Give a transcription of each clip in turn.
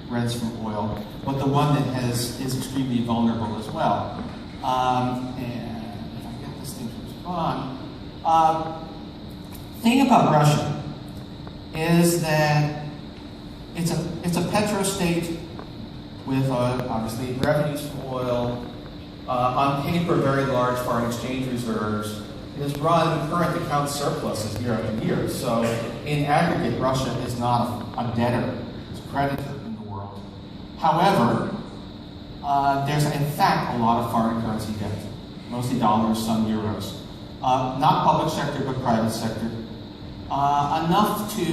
rents from oil, but the one that is extremely vulnerable as well. And if I get this thing to respond, thing about Russia is that it's a petrostate with obviously revenues from oil, on paper very large foreign exchange reserves. It has run current account surpluses year after year. So in aggregate, Russia is not a debtor, it's a creditor in the world. However, there's in fact a lot of foreign currency debt, mostly dollars, some euros. Not public sector, but private sector. Enough to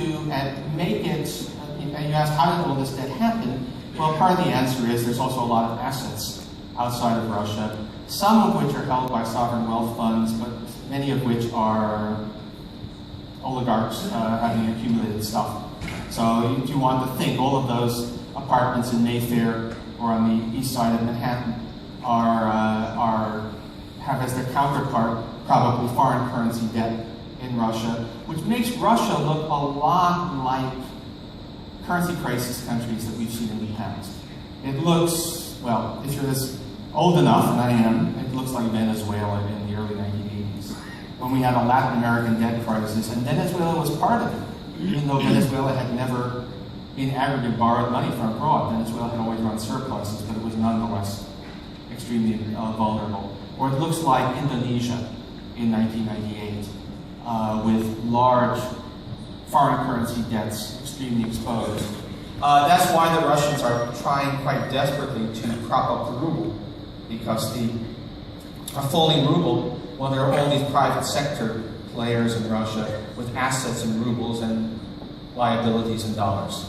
make it, and you ask, how did all this debt happen? Well, part of the answer is there's also a lot of assets outside of Russia, some of which are held by sovereign wealth funds, but many of which are oligarchs having accumulated stuff. So if you want to think, all of those apartments in Mayfair or on the east side of Manhattan have as their counterpart probably foreign currency debt in Russia, which makes Russia look a lot like currency crisis countries that we've seen in the past. It looks, well, if you're this old enough, and I am, it looks like Venezuela in the early 1980s, when we had a Latin American debt crisis, and Venezuela was part of it. Even though Venezuela had never, in aggregate, borrowed money from abroad, Venezuela had always run surpluses, but it was nonetheless extremely vulnerable. Or it looks like Indonesia in 1998, with large foreign currency debts extremely exposed. That's why the Russians are trying quite desperately to prop up the ruble, because a falling ruble, well, there are all these private sector players in Russia with assets in rubles and liabilities in dollars.